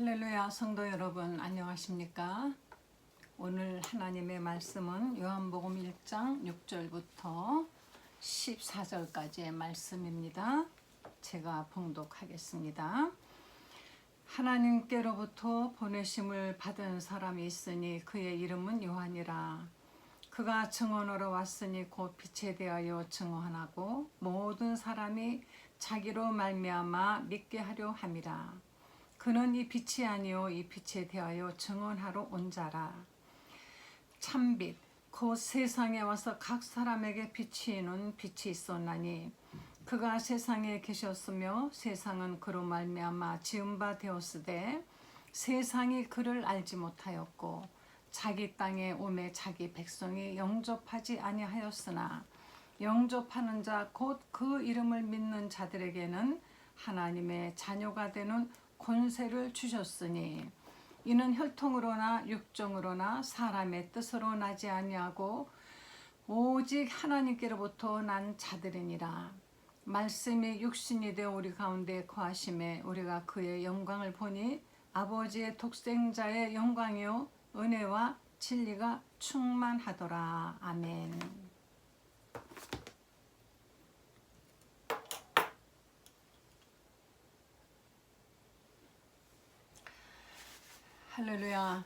할렐루야 성도 여러분 안녕하십니까? 오늘 하나님의 말씀은 요한복음 1장 6절부터 14절까지의 말씀입니다. 제가 봉독하겠습니다. 하나님께로부터 보내심을 받은 사람이 있으니 그의 이름은 요한이라. 그가 증언하러 왔으니 곧 빛에 대하여 증언하고 모든 사람이 자기로 말미암아 믿게 하려 함이라. 그는 이 빛이 아니요 이 빛에 대하여 증언하러 온 자라. 참빛 곧 세상에 와서 각 사람에게 비치는 빛이 있었나니 그가 세상에 계셨으며 세상은 그로 말미암아 지은 바 되었으되 세상이 그를 알지 못하였고 자기 땅에 오매 자기 백성이 영접하지 아니하였으나 영접하는 자 곧 그 이름을 믿는 자들에게는 하나님의 자녀가 되는 권세를 주셨으니 이는 혈통으로나 육정으로나 사람의 뜻으로 나지 아니하고 오직 하나님께로부터 난 자들이니라. 말씀이 육신이 되어 우리 가운데 거하심에 우리가 그의 영광을 보니 아버지의 독생자의 영광이요 은혜와 진리가 충만하더라. 아멘. 할렐루야.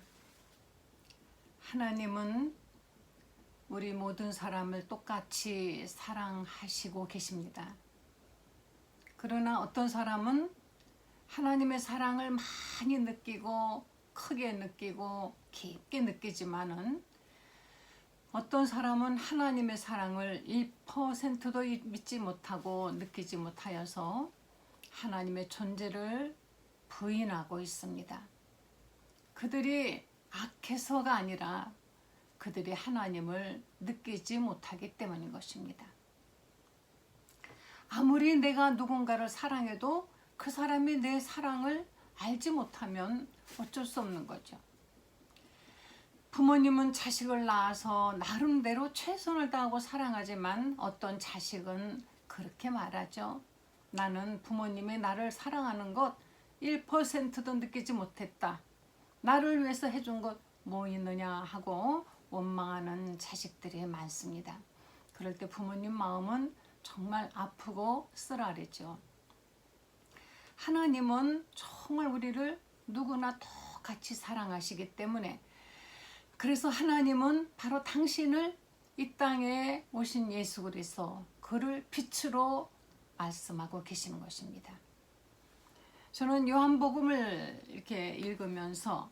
하나님은 우리 모든 사람을 똑같이 사랑하시고 계십니다. 그러나 어떤 사람은 하나님의 사랑을 많이 느끼고 크게 느끼고 깊게 느끼지만은 어떤 사람은 하나님의 사랑을 1%도 믿지 못하고 느끼지 못하여서 하나님의 존재를 부인하고 있습니다. 그들이 악해서가 아니라 그들이 하나님을 느끼지 못하기 때문인 것입니다. 아무리 내가 누군가를 사랑해도 그 사람이 내 사랑을 알지 못하면 어쩔 수 없는 거죠. 부모님은 자식을 낳아서 나름대로 최선을 다하고 사랑하지만 어떤 자식은 그렇게 말하죠. 나는 부모님이 나를 사랑하는 것 1%도 느끼지 못했다. 나를 위해서 해준 것 뭐 있느냐 하고 원망하는 자식들이 많습니다. 그럴 때 부모님 마음은 정말 아프고 쓰라리죠. 하나님은 정말 우리를 누구나 똑같이 사랑하시기 때문에 그래서 하나님은 바로 당신을 이 땅에 오신 예수 그리스도 그를 빛으로 말씀하고 계시는 것입니다. 저는 요한복음을 이렇게 읽으면서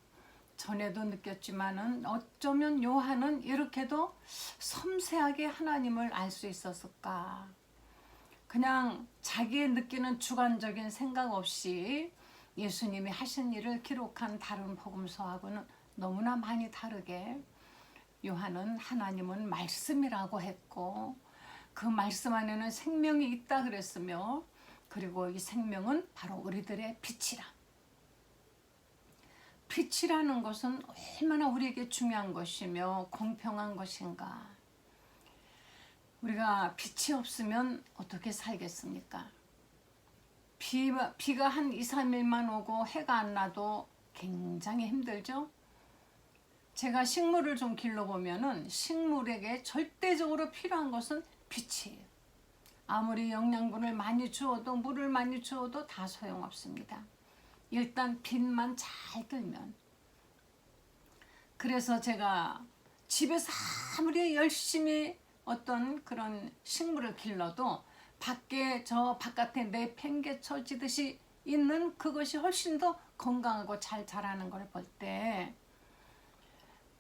전에도 느꼈지만은 어쩌면 요한은 이렇게도 섬세하게 하나님을 알 수 있었을까? 그냥 자기의 느끼는 주관적인 생각 없이 예수님이 하신 일을 기록한 다른 복음서하고는 너무나 많이 다르게 요한은 하나님은 말씀이라고 했고 그 말씀 안에는 생명이 있다 그랬으며 그리고 이 생명은 바로 우리들의 빛이라. 빛이라는 것은 얼마나 우리에게 중요한 것이며 공평한 것인가. 우리가 빛이 없으면 어떻게 살겠습니까? 비가 한 2, 3일만 오고 해가 안 나도 굉장히 힘들죠? 제가 식물을 좀 길러보면은 식물에게 절대적으로 필요한 것은 빛이에요. 아무리 영양분을 많이 주어도 물을 많이 주어도 다 소용없습니다. 일단 빛만 잘 들면. 그래서 제가 집에서 아무리 열심히 어떤 그런 식물을 길러도 밖에 저 바깥에 내팽개쳐지듯이 있는 그것이 훨씬 더 건강하고 잘 자라는 걸 볼 때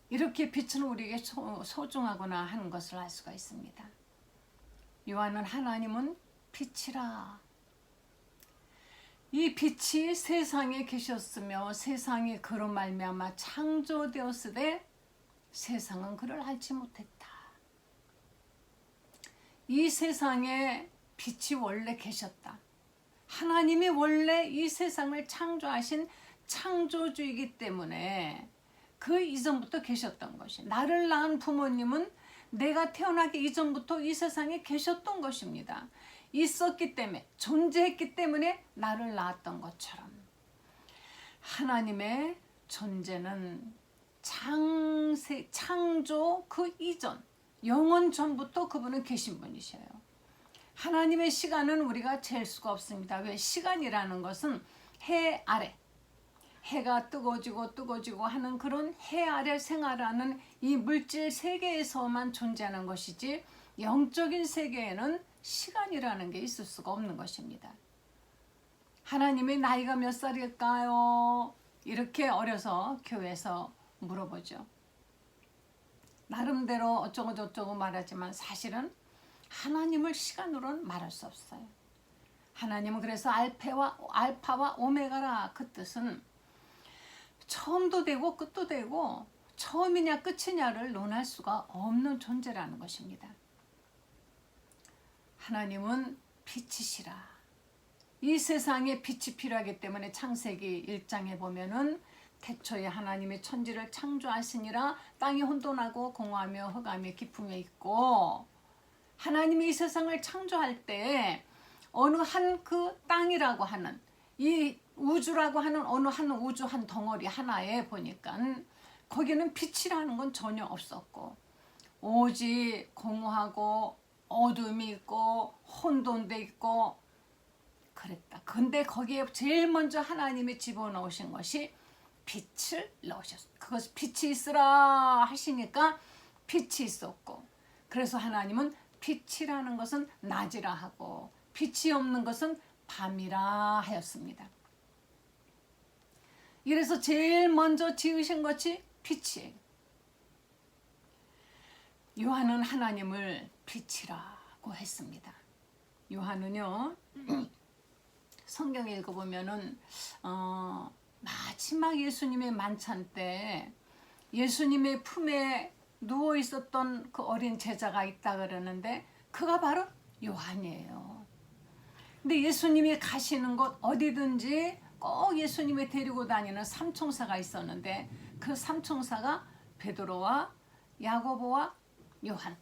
이렇게 빛은 우리에게 소중하구나 하는 것을 알 수가 있습니다. 요한은 하나님은 빛이라. 이 빛이 세상에 계셨으며 세상이 그로 말미암아 창조되었으되 세상은 그를 알지 못했다. 이 세상에 빛이 원래 계셨다. 하나님이 원래 이 세상을 창조하신 창조주이기 때문에 그 이전부터 계셨던 것이. 나를 낳은 부모님은 내가 태어나기 이전부터 이 세상에 계셨던 것입니다. 있었기 때문에 존재했기 때문에 나를 낳았던 것처럼 하나님의 존재는 창조 그 이전, 영원 전부터 그분은 계신 분이셔요. 하나님의 시간은 우리가 잴 수가 없습니다. 왜? 시간이라는 것은 해 아래, 해가 뜨거워지고 하는 그런 해 아래 생활하는 이 물질 세계에서만 존재하는 것이지, 영적인 세계에는 시간이라는 게 있을 수가 없는 것입니다. 하나님의 나이가 몇 살일까요? 이렇게 어려서 교회에서 물어보죠. 나름대로 어쩌고 저쩌고 말하지만 사실은 하나님을 시간으로는 말할 수 없어요. 하나님은 그래서 알파와 오메가라, 그 뜻은 처음도 되고 끝도 되고 처음이냐 끝이냐를 논할 수가 없는 존재라는 것입니다. 하나님은 빛이시라. 이 세상에 빛이 필요하기 때문에 창세기 1장에 보면은 태초에 하나님의 천지를 창조하시니라. 땅이 혼돈하고 공허하며 흑암의 깊음에 있고, 하나님이 이 세상을 창조할 때 어느 한 그 땅이라고 하는, 이 우주라고 하는 어느 한 우주 한 덩어리 하나에 보니까 거기는 빛이라는 건 전혀 없었고, 오직 공허하고 어둠이 있고 혼돈돼 있고 그랬다. 근데 거기에 제일 먼저 하나님이 집어넣으신 것이 빛을 넣으셨어요. 그것이 빛이 있으라 하시니까 빛이 있었고, 그래서 하나님은 빛이라는 것은 낮이라 하고 빛이 없는 것은 밤이라 하였습니다. 이래서 제일 먼저 지으신 것이 빛이에요. 요한은 하나님을 빛이라고 했습니다. 요한은요, 성경 읽어보면은 마지막 예수님의 만찬 때 예수님의 품에 누워 있었던 그 어린 제자가 있다 그러는데 그가 바로 요한이에요. 근데 예수님이 가시는 곳 어디든지 꼭 예수님이 데리고 다니는 삼총사가 있었는데, 그 삼총사가 베드로와 야고보와 요한.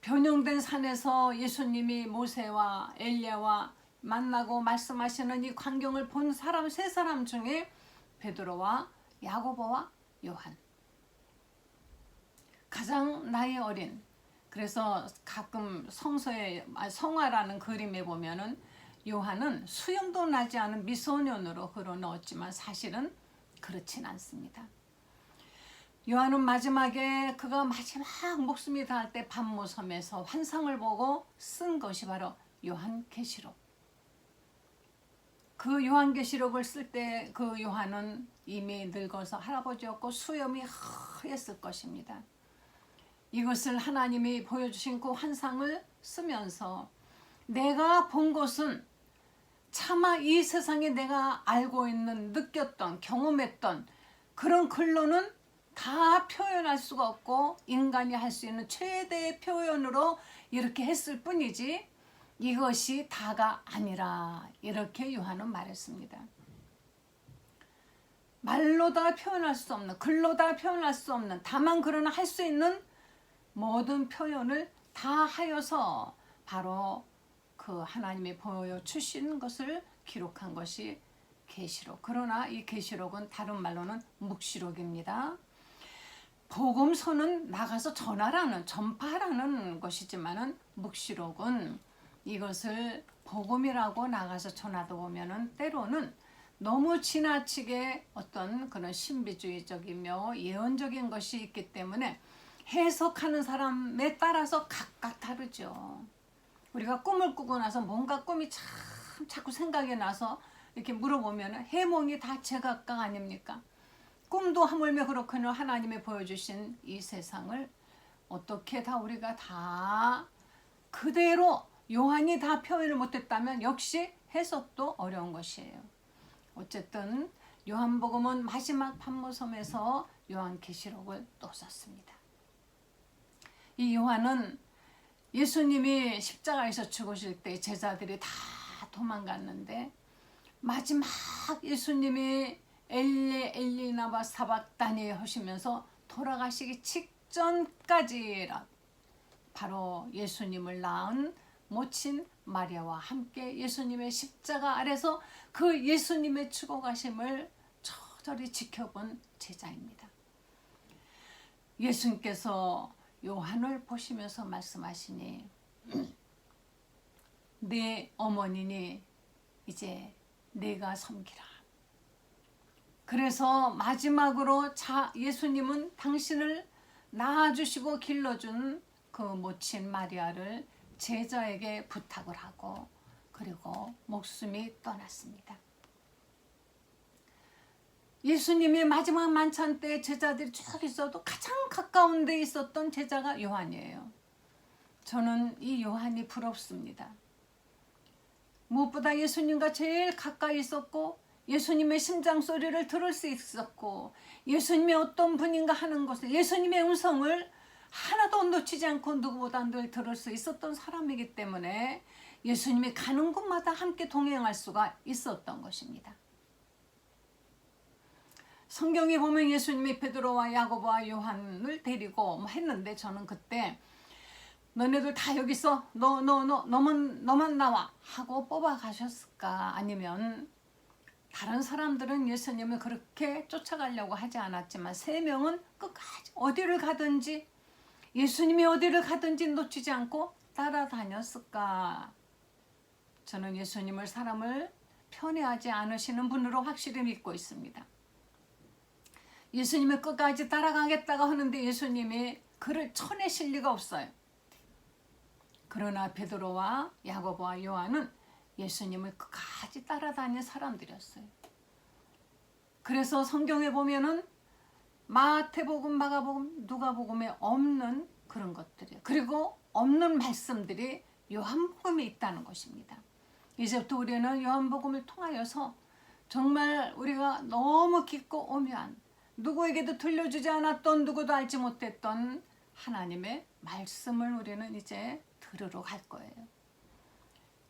변형된 산에서 예수님이 모세와 엘리야와 만나고 말씀하시는 이 광경을 본 사람 세 사람 중에 베드로와 야고보와 요한, 가장 나이 어린. 그래서 가끔 성서에 성화라는 그림에 보면은 요한은 수염도 나지 않은 미소년으로 그려넣었지만 사실은 그렇진 않습니다. 요한은 마지막에 그가 마지막 목숨이 닿을 때 반모섬에서 환상을 보고 쓴 것이 바로 요한계시록. 그 요한계시록을 쓸 때 그 요한은 이미 늙어서 할아버지였고 수염이 하였을 것입니다. 이것을 하나님이 보여주신 그 환상을 쓰면서 내가 본 것은 차마 이 세상에 내가 알고 있는, 느꼈던, 경험했던 그런 글로는 다 표현할 수가 없고 인간이 할 수 있는 최대의 표현으로 이렇게 했을 뿐이지 이것이 다가 아니라, 이렇게 요한은 말했습니다. 말로 다 표현할 수 없는, 글로 다 표현할 수 없는, 다만 그러나 할 수 있는 모든 표현을 다 하여서 바로 그 하나님이 보여주신 것을 기록한 것이 계시록. 그러나 이 계시록은 다른 말로는 묵시록입니다. 복음서는 나가서 전파라는 것이지만은 묵시록은 이것을 복음이라고 나가서 전하다 보면은 때로는 너무 지나치게 어떤 그런 신비주의적이며 예언적인 것이 있기 때문에 해석하는 사람에 따라서 각각 다르죠. 우리가 꿈을 꾸고 나서 뭔가 꿈이 참 자꾸 생각이 나서 이렇게 물어보면 해몽이 다 제각각 아닙니까? 꿈도 하물며 그렇거든요. 하나님이 보여주신 이 세상을 어떻게 다 우리가 다 그대로 요한이 다 표현을 못했다면 역시 해석도 어려운 것이에요. 어쨌든 요한복음은 마지막 반모섬에서 요한계시록을 또 썼습니다. 이 요한은 예수님이 십자가에서 죽으실 때 제자들이 다 도망갔는데 마지막 예수님이 엘리 엘리 나바 사박다니 하시면서 돌아가시기 직전까지 바로 예수님을 낳은 모친 마리아와 함께 예수님의 십자가 아래서 그 예수님의 죽어가심을 처절히 지켜본 제자입니다. 예수님께서 요한을 보시면서 말씀하시니 내 어머니니 이제 내가 섬기라. 그래서 마지막으로 예수님은 당신을 낳아주시고 길러준 그 모친 마리아를 제자에게 부탁을 하고 그리고 목숨이 떠났습니다. 예수님의 마지막 만찬 때 제자들이 쭉 있어도 가장 가까운 데 있었던 제자가 요한이에요. 저는 이 요한이 부럽습니다. 무엇보다 예수님과 제일 가까이 있었고 예수님의 심장 소리를 들을 수 있었고 예수님이 어떤 분인가 하는 것을 예수님의 음성을 하나도 놓치지 않고 누구보다 늘 들을 수 있었던 사람이기 때문에 예수님이 가는 곳마다 함께 동행할 수가 있었던 것입니다. 성경에 보면 예수님이 베드로와 야고보와 요한을 데리고 했는데 저는 그때 너네들 다 여기 있어. 너만 나와 하고 뽑아 가셨을까? 아니면 다른 사람들은 예수님을 그렇게 쫓아가려고 하지 않았지만 3명은 끝까지 어디를 가든지 예수님이 어디를 가든지 놓치지 않고 따라다녔을까? 저는 예수님을 사람을 편애하지 않으시는 분으로 확실히 믿고 있습니다. 예수님을 끝까지 따라가겠다고 하는데 예수님이 그를 쳐내실 리가 없어요. 그러나 베드로와 야고보와 요한은 예수님을 끝까지 따라다닌 사람들이었어요. 그래서 성경에 보면은 마태복음, 마가복음, 누가복음에 없는 그런 것들이에요. 그리고 없는 말씀들이 요한복음에 있다는 것입니다. 이제부터 우리는 요한복음을 통하여서 정말 우리가 너무 깊고 오묘한 누구에게도 들려주지 않았던 누구도 알지 못했던 하나님의 말씀을 우리는 이제 들으러 갈 거예요.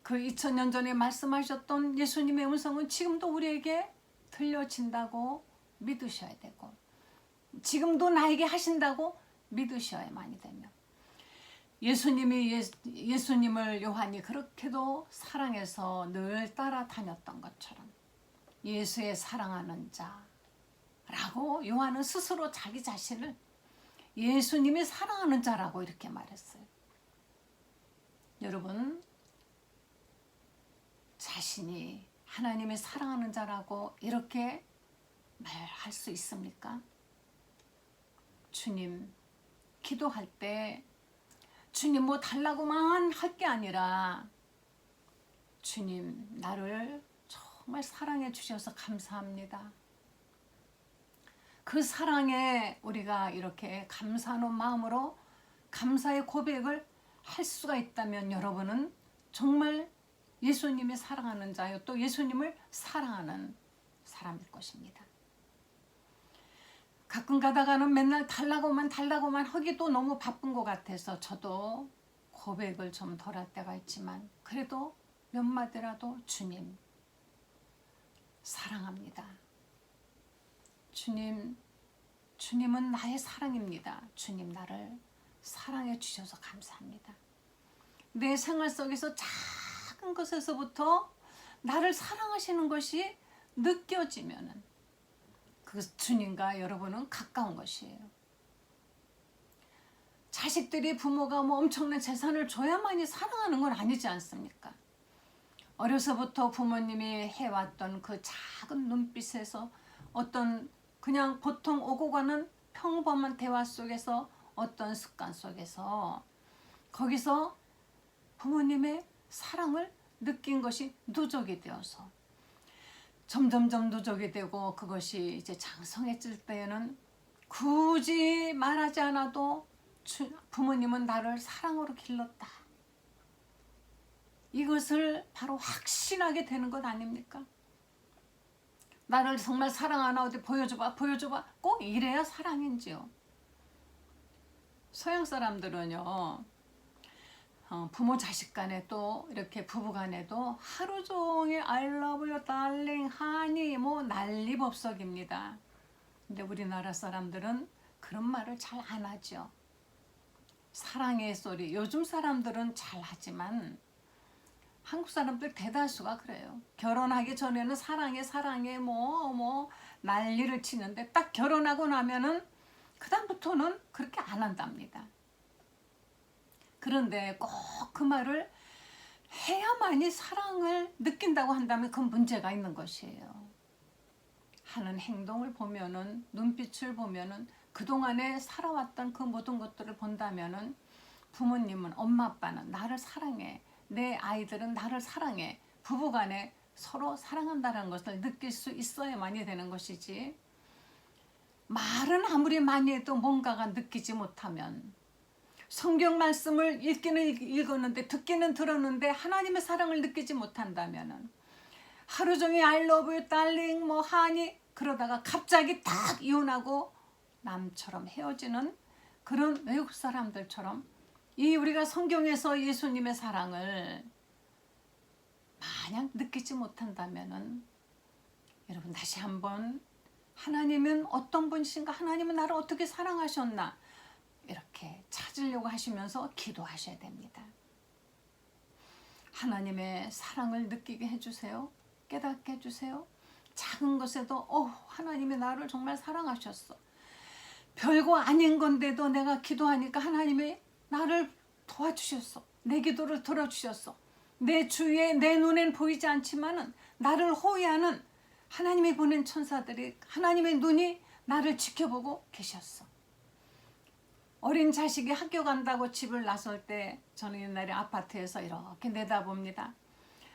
그 2000년 전에 말씀하셨던 예수님의 음성은 지금도 우리에게 들려진다고 믿으셔야 되고 지금도 나에게 하신다고 믿으셔야만이 되며 예수님을 요한이 그렇게도 사랑해서 늘 따라다녔던 것처럼 예수의 사랑하는 자라고 요한은 스스로 자기 자신을 예수님이 사랑하는 자라고 이렇게 말했어요. 여러분 자신이 하나님의 사랑하는 자라고 이렇게 말할 수 있습니까? 주님 기도할 때 주님 뭐 달라고만 할 게 아니라 주님 나를 정말 사랑해 주셔서 감사합니다. 그 사랑에 우리가 이렇게 감사하는 마음으로 감사의 고백을 할 수가 있다면 여러분은 정말 예수님이 사랑하는 자요 또 예수님을 사랑하는 사람일 것입니다. 가끔 가다가는 맨날 달라고만 하기도 너무 바쁜 것 같아서 저도 고백을 좀 덜 할 때가 있지만 그래도 몇 마디라도 주님 사랑합니다. 주님은 나의 사랑입니다. 주님 나를 사랑해 주셔서 감사합니다. 내 생활 속에서 작은 것에서부터 나를 사랑하시는 것이 느껴지면은 그 주님과 여러분은 가까운 것이에요. 자식들이 부모가 뭐 엄청난 재산을 줘야만이 사랑하는 건 아니지 않습니까? 어려서부터 부모님이 해왔던 그 작은 눈빛에서 어떤 그냥 보통 오고 가는 평범한 대화 속에서 어떤 습관 속에서 거기서 부모님의 사랑을 느낀 것이 누적이 되어서 점점점 누적이 되고 그것이 이제 장성해질 때에는 굳이 말하지 않아도 부모님은 나를 사랑으로 길렀다. 이것을 바로 확신하게 되는 것 아닙니까? 나를 정말 사랑하나 어디 보여줘봐 꼭 이래야 사랑인지요. 서양 사람들은요 부모 자식 간에 또 이렇게 부부 간에도 하루 종일 I love you darling honey 뭐 난리법석입니다. 근데 우리나라 사람들은 그런 말을 잘 안 하죠. 사랑의 소리 요즘 사람들은 잘 하지만 한국 사람들 대다수가 그래요. 결혼하기 전에는 사랑해 뭐 난리를 치는데 딱 결혼하고 나면은 그다음부터는 그렇게 안 한답니다. 그런데 꼭 그 말을 해야만이 사랑을 느낀다고 한다면 그건 문제가 있는 것이에요. 하는 행동을 보면은, 눈빛을 보면은, 그동안에 살아왔던 그 모든 것들을 본다면은 부모님은, 엄마 아빠는 나를 사랑해, 내 아이들은 나를 사랑해, 부부간에 서로 사랑한다는 것을 느낄 수 있어야만이 되는 것이지, 말은 아무리 많이 해도 뭔가가 느끼지 못하면, 성경 말씀을 읽기는 읽었는데 듣기는 들었는데 하나님의 사랑을 느끼지 못한다면은, 하루 종일 I love you, darling, 뭐 하니 그러다가 갑자기 딱 이혼하고 남처럼 헤어지는 그런 외국 사람들처럼, 이 우리가 성경에서 예수님의 사랑을 마냥 느끼지 못한다면은, 여러분 다시 한번 하나님은 어떤 분이신가, 하나님은 나를 어떻게 사랑하셨나, 이렇게 찾으려고 하시면서 기도하셔야 됩니다. 하나님의 사랑을 느끼게 해주세요. 깨닫게 해주세요. 작은 것에도 하나님이 나를 정말 사랑하셨어. 별거 아닌 건데도 내가 기도하니까 하나님이 나를 도와주셨어. 내 기도를 들어주셨어. 내 주위에, 내 눈엔 보이지 않지만은 나를 호위하는 하나님이 보낸 천사들이, 하나님의 눈이 나를 지켜보고 계셨어. 어린 자식이 학교 간다고 집을 나설 때 저는 옛날에 아파트에서 이렇게 내다봅니다.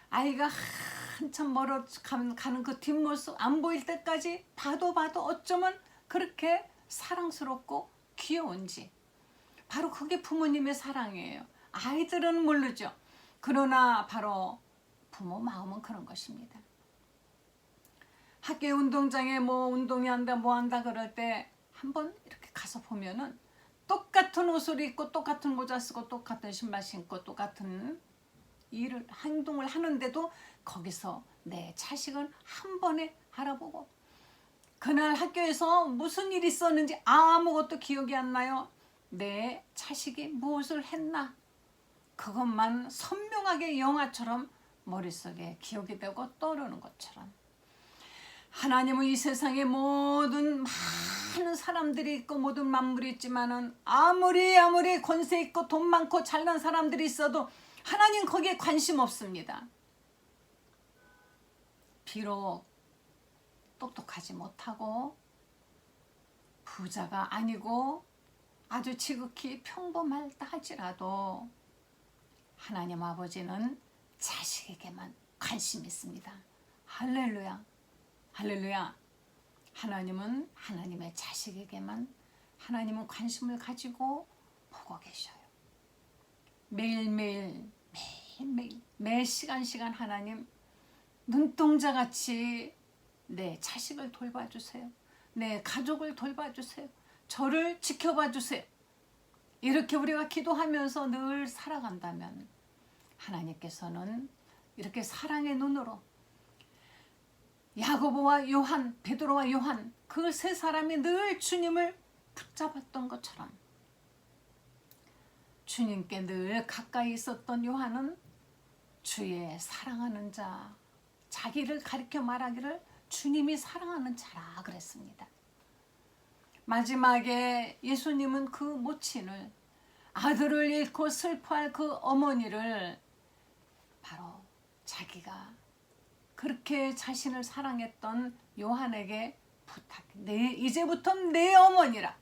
아이가 한참 멀어 가는 그 뒷모습 안 보일 때까지 봐도 어쩌면 그렇게 사랑스럽고 귀여운지. 바로 그게 부모님의 사랑이에요. 아이들은 모르죠. 그러나 바로 부모 마음은 그런 것입니다. 학교 운동장에 뭐 운동이 한다 뭐 한다 그럴 때 한번 이렇게 가서 보면은 똑같은 옷을 입고 똑같은 모자 쓰고 똑같은 신발 신고 똑같은 일을, 행동을 하는데도 거기서 내 자식은 한 번에 알아보고, 그날 학교에서 무슨 일이 있었는지 아무것도 기억이 안 나요. 내 자식이 무엇을 했나, 그것만 선명하게 영화처럼 머릿속에 기억이 되고 떠오르는 것처럼, 하나님은 이 세상에 모든 많은 사람들이 있고 모든 만물이 있지만은 아무리 권세 있고 돈 많고 잘난 사람들이 있어도 하나님 거기에 관심 없습니다. 비록 똑똑하지 못하고 부자가 아니고 아주 지극히 평범하다 할지라도 하나님 아버지는 자식에게만 관심이 있습니다. 할렐루야. 할렐루야. 하나님은 하나님의 자식에게만 하나님은 관심을 가지고 보고 계셔요. 매일매일 매 시간 하나님 눈동자같이 내 자식을 돌봐주세요. 내 가족을 돌봐주세요. 저를 지켜봐주세요. 이렇게 우리가 기도하면서 늘 살아간다면 하나님께서는 이렇게 사랑의 눈으로 야고보와 요한, 베드로와 요한, 그 세 사람이 늘 주님을 붙잡았던 것처럼 주님께 늘 가까이 있었던 요한은 주의 사랑하는 자, 자기를 가리켜 말하기를 주님이 사랑하는 자라 그랬습니다. 마지막에 예수님은 그 모친을, 아들을 잃고 슬퍼할 그 어머니를 바로 자기가 그렇게 자신을 사랑했던 요한에게 부탁해. 이제부터는 내 어머니라.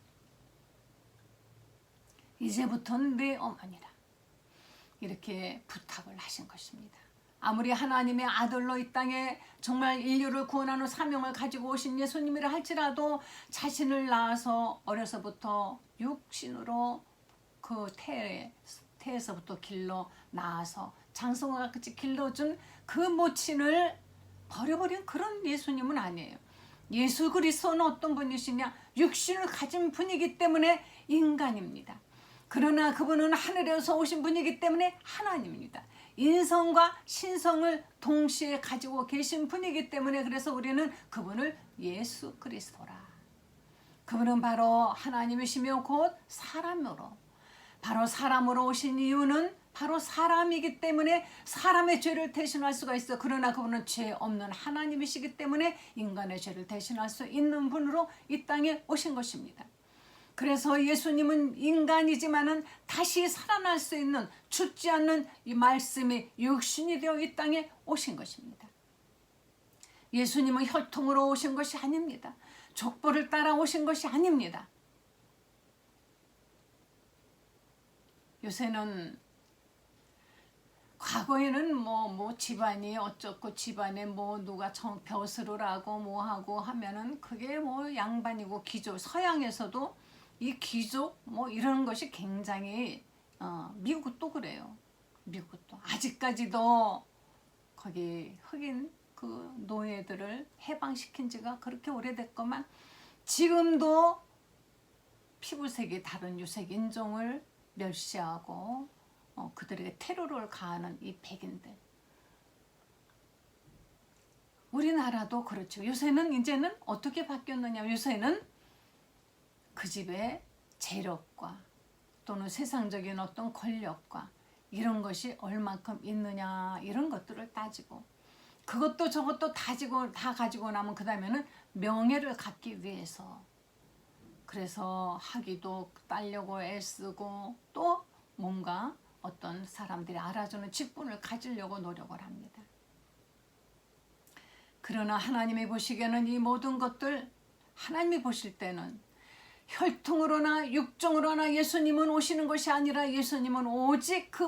이제부터는 내 어머니라. 이렇게 부탁을 하신 것입니다. 아무리 하나님의 아들로 이 땅에 정말 인류를 구원하는 사명을 가지고 오신 예수님이라 할지라도 자신을 낳아서 어려서부터 육신으로 그 태에서부터 길러 낳아서 장성과 같이 길러준 그 모친을 버려버린 그런 예수님은 아니에요. 예수 그리스도는 어떤 분이시냐? 육신을 가진 분이기 때문에 인간입니다. 그러나 그분은 하늘에서 오신 분이기 때문에 하나님입니다. 인성과 신성을 동시에 가지고 계신 분이기 때문에 그래서 우리는 그분을 예수 그리스도라. 그분은 바로 하나님이시며 곧 사람으로, 바로 사람으로 오신 이유는 바로 사람이기 때문에 사람의 죄를 대신할 수가 있어. 그러나 그분은 죄 없는 하나님이시기 때문에 인간의 죄를 대신할 수 있는 분으로 이 땅에 오신 것입니다. 그래서 예수님은 인간이지만은 다시 살아날 수 있는 죽지 않는 이 말씀이 육신이 되어 이 땅에 오신 것입니다. 예수님은 혈통으로 오신 것이 아닙니다. 족보를 따라 오신 것이 아닙니다. 요새는 과거에는 뭐 집안이 어쩌고 집안에 뭐 누가 벼슬을 하고 뭐 하고 하면은 그게 뭐 양반이고 귀족, 서양에서도 이 귀족 뭐 이런 것이 굉장히 미국도 그래요. 미국도 아직까지도 거기 흑인 그 노예들을 해방시킨 지가 그렇게 오래됐건만 지금도 피부색이 다른 유색 인종을 멸시하고 그들에게 테러를 가하는 이 백인들. 우리나라도 그렇죠. 요새는 이제는 어떻게 바뀌었느냐. 요새는 그 집의 재력과 또는 세상적인 어떤 권력과 이런 것이 얼만큼 있느냐 이런 것들을 따지고 그것도 저것도 다 가지고 나면 그 다음에는 명예를 갖기 위해서 그래서 학위도 따려고 애쓰고 또 뭔가 어떤 사람들이 알아주는 직분을 가지려고 노력을 합니다. 그러나 하나님이 보시기에는 이 모든 것들 하나님이 보실 때는 혈통으로나 육정으로나 예수님은 오시는 것이 아니라 예수님은 오직 그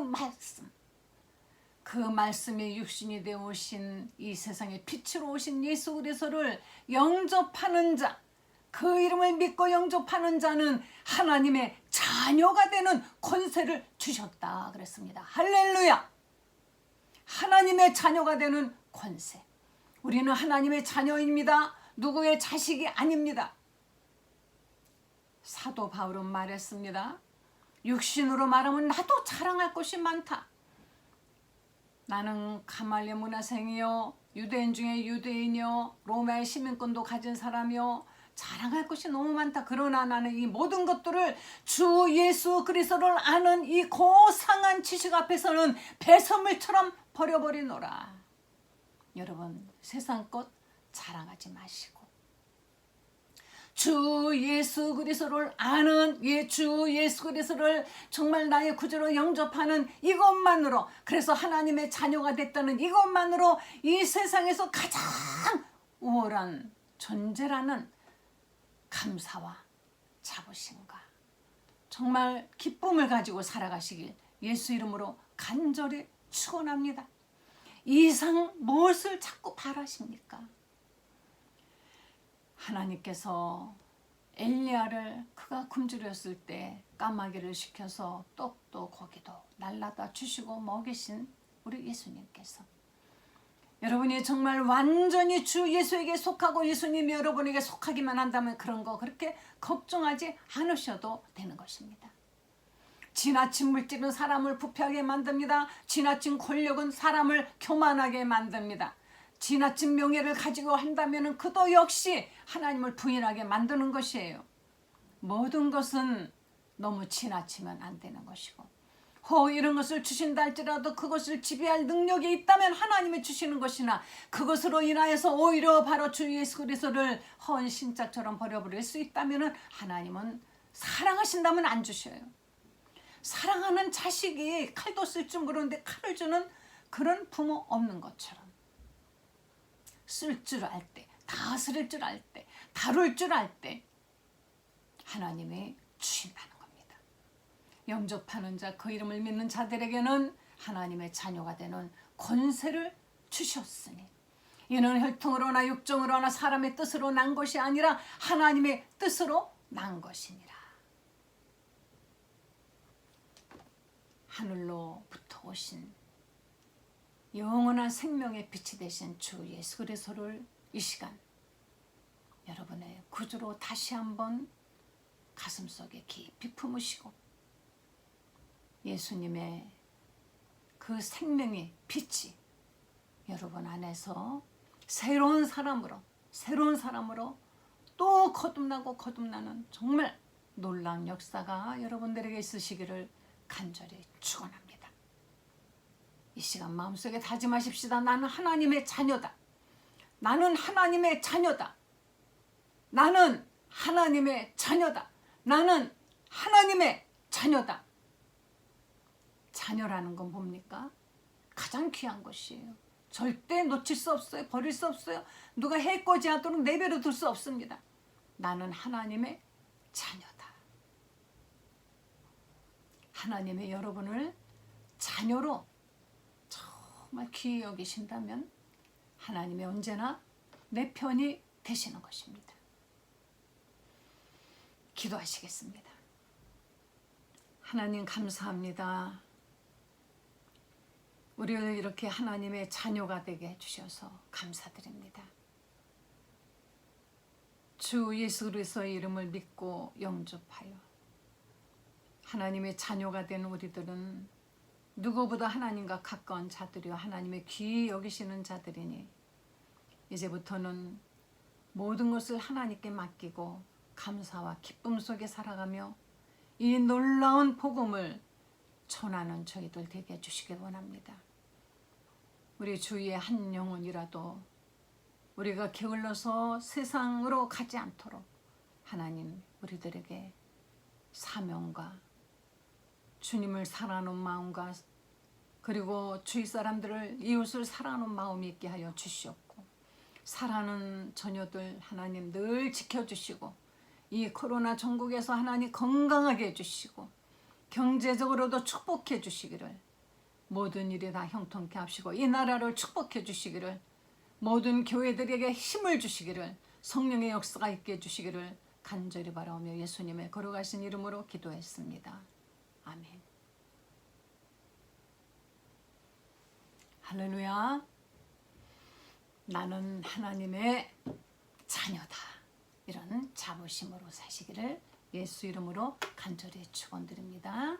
말씀이 육신이 되어 오신 이 세상에 빛으로 오신 예수 그리스도를 영접하는 자, 그 이름을 믿고 영접하는 자는 하나님의 자녀가 되는 권세를 주셨다 그랬습니다. 할렐루야! 하나님의 자녀가 되는 권세. 우리는 하나님의 자녀입니다. 누구의 자식이 아닙니다. 사도 바울은 말했습니다. 육신으로 말하면 나도 자랑할 것이 많다. 나는 가말리엘 문화생이요 유대인 중에 유대인이요 로마의 시민권도 가진 사람이요 자랑할 것이 너무 많다. 그러나 나는 이 모든 것들을 주 예수 그리스도를 아는 이 고상한 지식 앞에서는 배설물처럼 버려버리노라. 여러분 세상 것 자랑하지 마시고 주 예수 그리스도를 아는 주 예수 그리스도를 정말 나의 구주로 영접하는 이것만으로 그래서 하나님의 자녀가 됐다는 이것만으로 이 세상에서 가장 우월한 존재라는 감사와 자부심과 정말 기쁨을 가지고 살아가시길 예수 이름으로 간절히 축원합니다. 이 이상 무엇을 자꾸 바라십니까? 하나님께서 엘리야를 그가 굶주렸을 때 까마귀를 시켜서 떡도 고기도 날라다 주시고 먹이신 우리 예수님께서 여러분이 정말 완전히 주 예수에게 속하고 예수님이 여러분에게 속하기만 한다면 그런 거 그렇게 걱정하지 않으셔도 되는 것입니다. 지나친 물질은 사람을 부패하게 만듭니다. 지나친 권력은 사람을 교만하게 만듭니다. 지나친 명예를 가지고 한다면 그도 역시 하나님을 부인하게 만드는 것이에요. 모든 것은 너무 지나치면 안 되는 것이고 이런 것을 주신다 할지라도 그것을 지배할 능력이 있다면 하나님이 주시는 것이나 그것으로 인하여서 오히려 바로 주 예수 그리스도를 허은 신짝처럼 버려버릴 수 있다면 하나님은 사랑하신다면 안 주셔요. 사랑하는 자식이 칼도 쓸 줄 모르는데 칼을 주는 그런 부모 없는 것처럼 쓸 줄 알 때, 다스릴 줄 알 때, 다룰 줄 알 때 하나님이 주신다는 겁니다. 영접하는 자, 그 이름을 믿는 자들에게는 하나님의 자녀가 되는 권세를 주셨으니 이는 혈통으로나 육정으로나 사람의 뜻으로 난 것이 아니라 하나님의 뜻으로 난 것이니라. 하늘로부터 오신 영원한 생명의 빛이 되신 주 예수 그리스도를 이 시간 여러분의 구주로 다시 한번 가슴속에 깊이 품으시고 예수님의 그 생명의 빛이 여러분 안에서 새로운 사람으로 또 거듭나는 정말 놀라운 역사가 여러분들에게 있으시기를 간절히 축원합니다. 이 시간 마음속에 다짐하십시다. 나는 하나님의 자녀다. 나는 하나님의 자녀다. 나는 하나님의 자녀다. 나는 하나님의 자녀다. 자녀라는 건 뭡니까? 가장 귀한 것이에요. 절대 놓칠 수 없어요. 버릴 수 없어요. 누가 해코지 않도록 내버려 둘 수 없습니다. 나는 하나님의 자녀다. 하나님의 여러분을 자녀로 정말 귀히 여기신다면 하나님이 언제나 내 편이 되시는 것입니다. 기도하시겠습니다. 하나님 감사합니다. 우리를 이렇게 하나님의 자녀가 되게 해주셔서 감사드립니다. 주 예수 그리스도의 이름을 믿고 영접하여 하나님의 자녀가 된 우리들은 누구보다 하나님과 가까운 자들이요 하나님의 귀히 여기시는 자들이니 이제부터는 모든 것을 하나님께 맡기고 감사와 기쁨 속에 살아가며 이 놀라운 복음을 전하는 저희들 되게 해주시길 원합니다. 우리 주위의 한 영혼이라도 우리가 게을러서 세상으로 가지 않도록 하나님 우리들에게 사명과 주님을 사랑하는 마음과 그리고 주위 사람들을 이웃을 사랑하는 마음이 있게 하여 주시옵고 사랑하는 자녀들 하나님 늘 지켜주시고 이 코로나 전국에서 하나님 건강하게 해주시고 경제적으로도 축복해 주시기를 모든 일이 다 형통케 하시고 이 나라를 축복해 주시기를 모든 교회들에게 힘을 주시기를 성령의 역사가 있게 해주시기를 간절히 바라오며 예수님의 거룩하신 이름으로 기도했습니다. 아멘. 할렐루야. 나는 하나님의 자녀다. 이런 자부심으로 사시기를 예수 이름으로 간절히 축원드립니다.